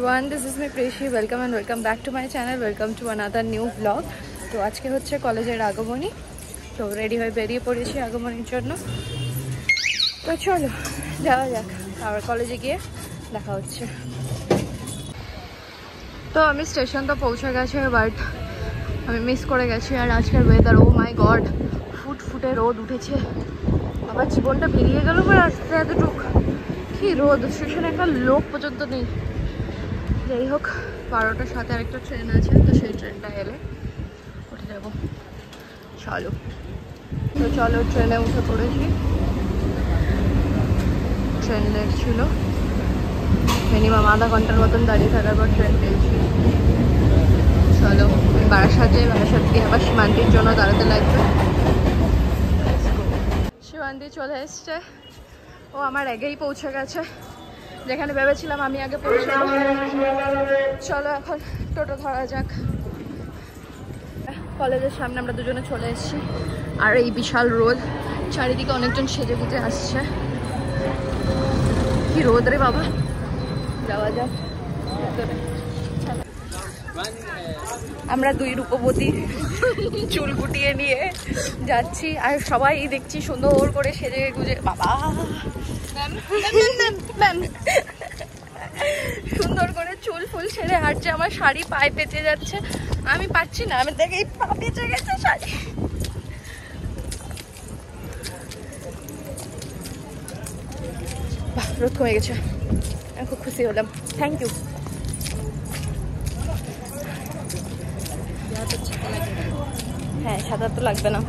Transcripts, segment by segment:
everyone, this is me Preshi. Welcome and welcome back to my channel. Welcome to another new vlog. তো আজকে হচ্ছে কলেজের আগমনী, তো ready হয়ে বেরিয়ে পড়েছি আগমনীর জন্য। তো চলো যাওয়া যাক, আবার কলেজে গিয়ে দেখা হচ্ছে। তো আমি স্টেশন তো পৌঁছে গেছি, বাট আমি মিস করে গেছি। আর আজকের ওয়েদার, ও মাই গড, ফুটফুটে রোদ উঠেছে। আবার জীবনটা বেরিয়ে গেল পরে আসতে এতটুক, কি রোদ। স্টেশনে একটা লোক পর্যন্ত নেই। যাই হোক, 12টার সাথে আরেকটা ট্রেন আছে, তো সেই ট্রেনটা এলে উঠে যাবো। চলো তো চলো, ট্রেনে উঠে পড়েছি। ট্রেন লেট ছিল, মিনিমাম আধা ঘন্টার মতন দাঁড়িয়ে থাকার পর ট্রেন পেয়েছি। চলো বারাসাত যাই, বারাসাত গিয়ে আবার সীমান্তির জন্য দাঁড়াতে লাগবে। সীমান্তি চলে এসছে, ও আমার আগেই পৌঁছে গেছে, যেখানে ভেবেছিলাম আমি আগে পৌঁছাবো। চলো এখন টোটো ধরা যাক। কলেজের সামনে আমরা দুজনে চলে এসেছি, আর এই বিশাল রোদ, চারিদিকে অনেকজন সেজে গুজে আসছে। কি রোদ রে বাবা, যাওয়া যাক। আমরা দুই রূপবতী চুল গুটিয়ে নিয়ে যাচ্ছি, আর সবাই দেখছি সুন্দর করে সেজে গুজে। বাবা সুন্দর করে চুল ফুল ছেড়ে হাঁটছে, আমার শাড়ি পায়ে পেঁচে যাচ্ছে, আমি পাচ্ছি না। আমি দেখে পা পেঁচে গেছে শাড়ি। বাহ, রোদ কমে গেছে, আমি খুব খুশি হলাম। Thank you. হ্যাঁ, সাদা তো লাগবে না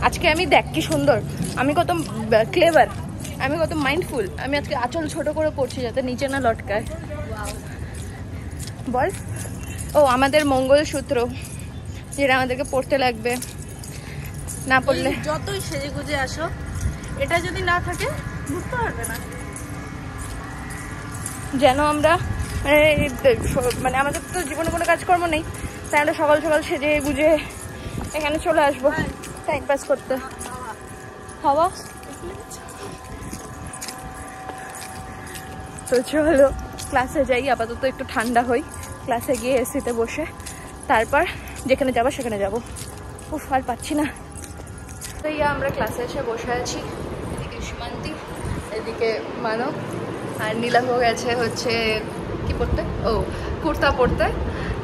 আজকে। আমি দেখ কি সুন্দর, আমি কত ক্লেভার, আমি কত মাইন্ডফুল। আমি আজকে আঁচল ছোট করে পড়ছি যাতে নিচে না লটকায়। বল। ও আমাদের মঙ্গলসূত্র, যেটা আমাদেরকে পড়তে লাগবে, না পড়লে যতই সেজে গুজে আসো, এটা যদি না থাকে বুঝতে পারবে না। যেন আমরা মানে আমাদের তো জীবনে কোনো কাজকর্ম নেই, তাই আমরা সকাল সকাল সেজে গুজে এখানে চলে আসবো টাইম পাস করতে। হাওয়া। তো চলো ক্লাসে যাই, আপাতত একটু ঠান্ডা হই, ক্লাসে গিয়ে এসিতে বসে তারপর যেখানে যাবো সেখানে যাবো। উফ, আর পাচ্ছি না। তো আমরা ক্লাসে এসে বসে আছি, এদিকে সীমান্তি, এদিকে মানব, আর নীলাভ গেছে হচ্ছে কি পড়তে, ও কুর্তা পড়তে।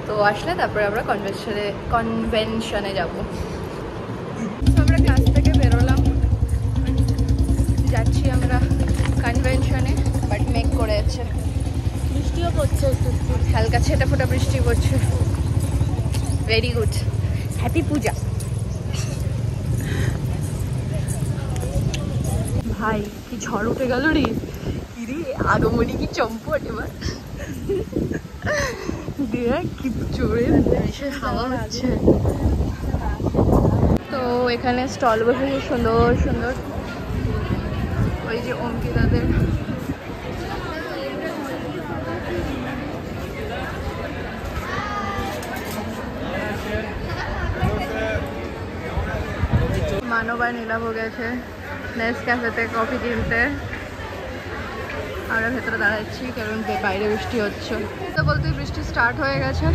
তো আসলে তারপরে আমরা কনভেনশনে যাবো। আমরা ক্লাস থেকে বেরোলাম, যাচ্ছি আমরা কনভেনশনে, বাট মেঘ করে আছে, বৃষ্টিও পড়ছে একটু একটু, হালকা ছেটা ফোটা বৃষ্টি পড়ছে। ভেরি গুড, হ্যাপি পূজা। ভাই কি ঝড় উঠে গেল রে, কিরে আগমনী কি চম্পট এবার। দেখ কি জোরে হাওয়া হচ্ছে। তো এখানে স্টল বসেছে সুন্দর সুন্দর, ওই যে অঙ্কিতাদের। মানব আর নীলাভ গেছে নেসক্যাফেতে কফি কিনতে, আমরা ভেতরে দাঁড়াচ্ছি কারণ বাইরে বৃষ্টি হচ্ছে। তো বলতে বৃষ্টি স্টার্ট হয়ে গেছে,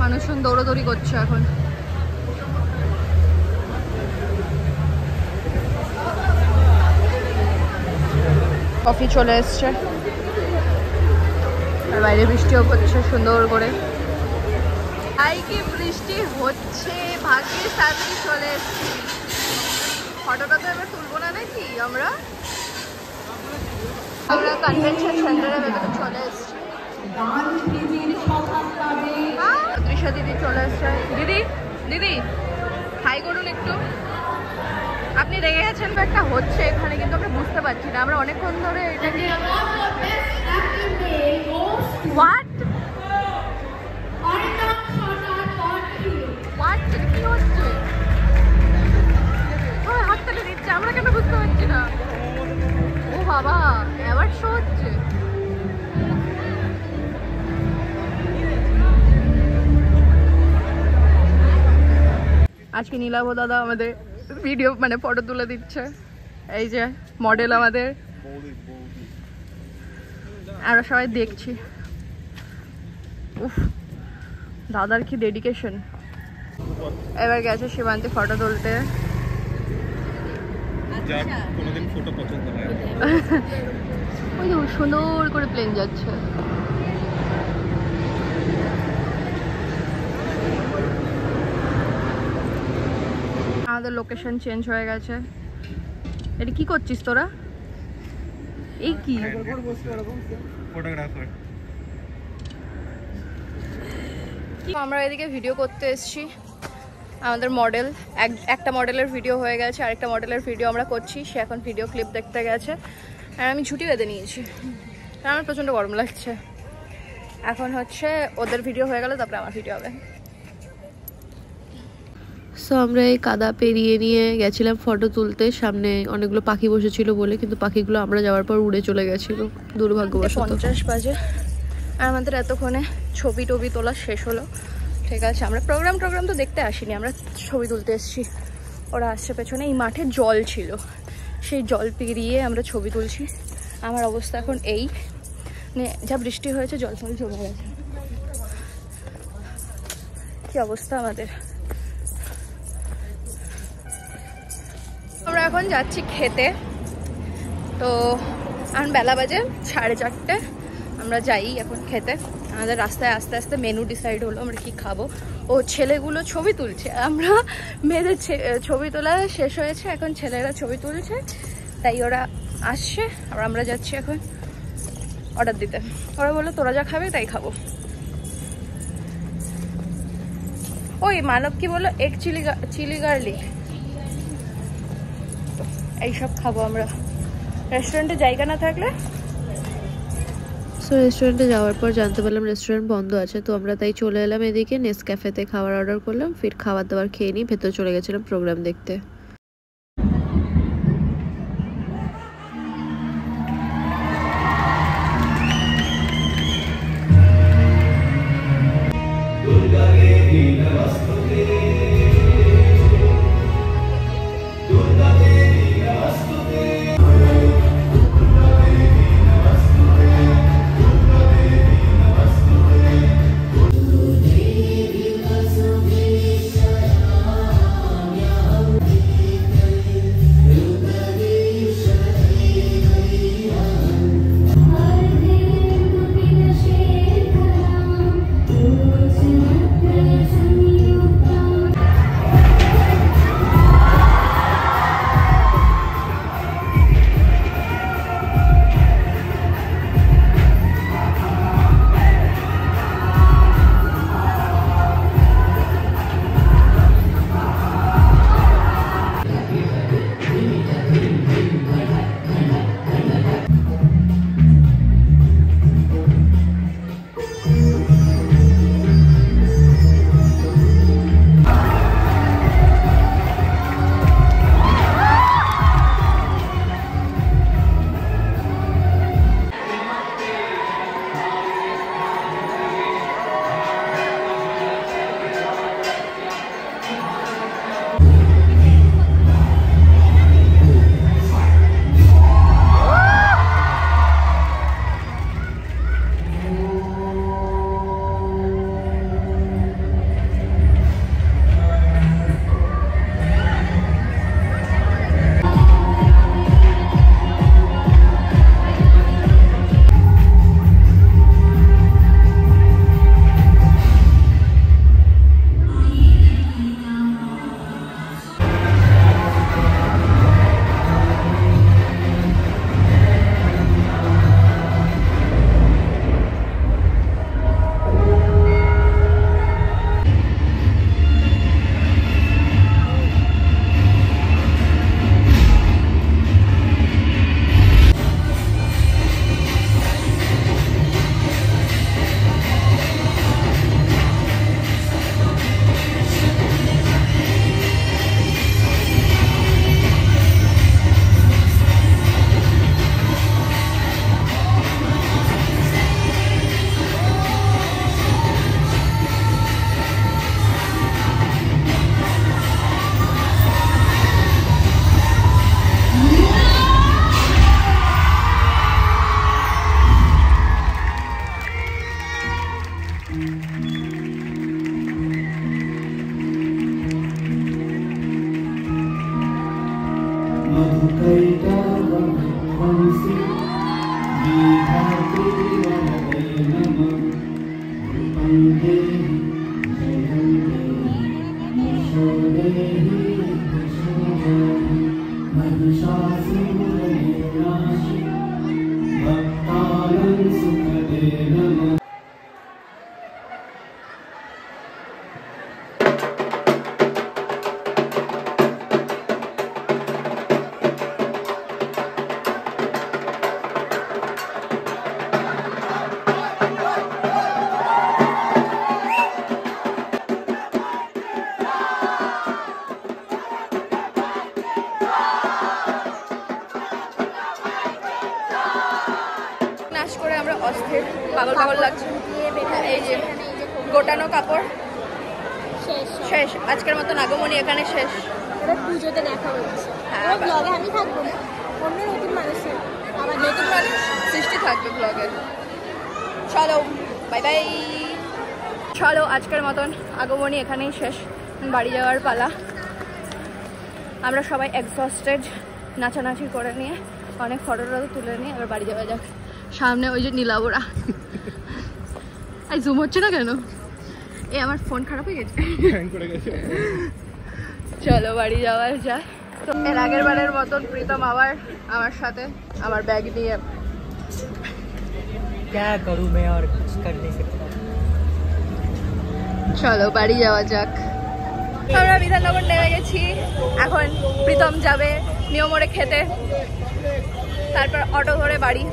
মানুষজন দৌড়াদৌড়ি করছে এখন। কফি চলে এসছে, আর বাইরে বৃষ্টিও পড়ছে সুন্দর করে। আই কি বৃষ্টি হচ্ছে, ভাগ্যে তাড়াতাড়ি চলে এসছি। ফটোটা তো এবার তুলবো না নাকি আমরা কনভেনশন সেন্টারের ভেতরে চলে এসছি। তৃষা দিদি চলে এসছে। দিদি দিদি হাই করুন একটু। আপনি রেগে গেছেন বা একটা হচ্ছে এখানে, কিন্তু আমরা বুঝতে পারছি না। আমরা অনেকক্ষণ ধরে এটাকে হোয়াট হোয়াট কি হচ্ছে, হাততালি দিচ্ছে, আমরা কেন বুঝতে পারছি না। ও বাবা, অ্যাওয়ার্ড শো হচ্ছে। আজকে নীলাভ দাদা আমাদের ভিডিও মানে ফটো তুলে দিচ্ছে, এই যে মডেল আমাদের, আমরা সবাই দেখছি। উফ, দাদার কি ডেডিকেশন। এবার গেছে শিবান্তি ফটো তুলতে। কোনোদিন ফটো পছন্দ হয় ওই তো সুন্দর করে প্লেন যাচ্ছে। আমাদের লোকেশন চেঞ্জ হয়ে গেছে। এটা কি করছিস তোরা? এই কি ফটোগ্রাফার। আমরা এদিকে ভিডিও করতে এসেছি। আমাদের মডেল একটা মডেলের ভিডিও হয়ে গেছে, আরেকটা মডেলের ভিডিও আমরা করছি। সে এখন ভিডিও ক্লিপ দেখতে গেছে আর আমি ছুটি বেঁধে নিয়েছি কারণ আমার প্রচণ্ড গরম লাগছে। এখন হচ্ছে ওদের ভিডিও হয়ে গেলে তারপরে আমার ভিডিও হবে। সো আমরা এই কাদা পেরিয়ে নিয়ে গেছিলাম ফটো তুলতে। সামনে অনেকগুলো পাখি বসেছিল বলে, কিন্তু পাখিগুলো আমরা যাওয়ার পর উড়ে চলে গেছিল দুর্ভাগ্যবশত। 50 বাজে আর আমাদের এতক্ষণে ছবি টবি তোলা শেষ হলো। ঠিক আছে, আমরা প্রোগ্রাম তো দেখতে আসিনি, আমরা ছবি তুলতে এসেছি। ওরা আসছে পেছনে। এই মাঠে জল ছিল, সেই জল পেরিয়ে আমরা ছবি তুলছি। আমার অবস্থা এখন এই, যা বৃষ্টি হয়েছে জল ফল জমে গেছে। কি অবস্থা আমাদের। আমরা এখন যাচ্ছি খেতে। তো এখন বেলা বাজে 4:30। আমরা যাই এখন খেতে। আমাদের রাস্তায় আস্তে আস্তে মেনু ডিসাইড হলো আমরা কি খাবো। ও ছেলেগুলো ছবি তুলছে, আমরা মেয়েদের ছবি তোলা শেষ হয়েছে, এখন ছেলেরা ছবি তুলছে, তাই ওরা আসছে আর আমরা যাচ্ছি এখন অর্ডার দিতে। ওরা বললো তোরা যা খাবে তাই খাবো। ওই মানব কি বললো, এগ চিলি গার্লিক, এইসব খাবো আমরা। রেস্টুরেন্টে জায়গা না থাকলে। সো রেস্টুরেন্টে যাওয়ার পর জানতে পারলাম রেস্টুরেন্ট বন্ধ আছে, তো আমরা তাই চলে এলাম এদিকে নেসক্যাফেতে খাবার অর্ডার করলাম। ফির খাবার দাবার খেয়ে নিয়ে ভেতরে চলে গেছিলাম প্রোগ্রাম দেখতে। অস্থির, পাগল পাগল লাগছে। এই যে গোটানো কাপড় শেষ, আজকের মতন আগমনী এখানে শেষ। এবার পুজোতে দেখা হচ্ছে। হ্যাঁ, ব্লগে আমি থাকবো না, অন্য নতুন মানুষের আমার নতুন মানুষ সৃষ্টি থাকবে ব্লগে। চলো বাই বাই। চলো আজকের মতন আগমনী এখানেই শেষ, বাড়ি যাওয়ার পালা। আমরা সবাই এক্সস্টেড, নাচানাচি করে নিয়ে অনেক ফটো টটো তুলে নিয়ে এবার বাড়ি যাওয়া যাক। সামনে ওই যে নীলাবরা, এই জুম হচ্ছে না কেন? এই আমার ফোন খারাপ হয়ে গেছে। চলো বাড়ি যাওয়া যাক। তো এর আগের বারের মতন প্রীতম আবার আমার সাথে আমার ব্যাগ নিয়ে। क्या करूं मैं और कुछ कर नहीं सकता। চলো বাড়ি যাওয়া যাক। আমরা বিধাননগর নেমে গেছি, এখন প্রীতম যাবে নিয়মরে খেতে, তারপর অটো ধরে বাড়ি।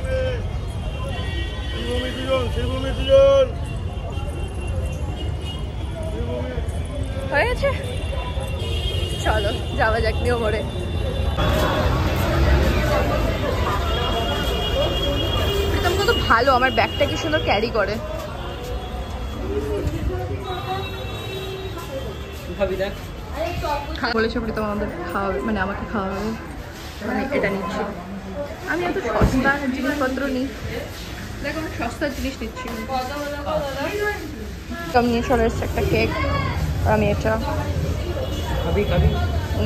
হয়ে গেছে, চলো যাওয়া যাক নিয়মরে। প্রীতম কত ভালো, আমার ব্যাগটা কি সুন্দর ক্যারি করে। বলেছে প্রীতম আমাদের খাওয়াবে, মানে আমাকে খাওয়াবে, মানে এটা নিচ্ছি। আমি এত সস্তা জিনিসপত্র নিই, দেখো আমি সস্তা জিনিস নিচ্ছি। প্রীতম নিয়ে চলে এসছে একটা কেক, আর আমি এটা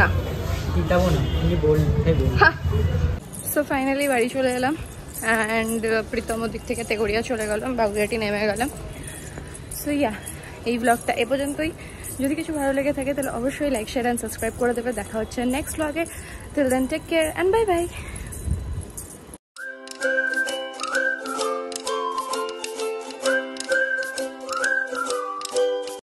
না। সো ফাইনালি বাড়ি চলে এলাম অ্যান্ড প্রীতম দিক থেকে তেগড়িয়া চলে গেলাম, বাগুইহাটি নেমে গেলাম। সো ইয়া, এই ব্লগটা এ পর্যন্তই। যদি কিছু ভালো লেগে থাকে তাহলে অবশ্যই লাইক, শেয়ার অ্যান্ড সাবস্ক্রাইব করে দেবে। দেখা হচ্ছে নেক্সট ব্লগে। Till then take care and bye by.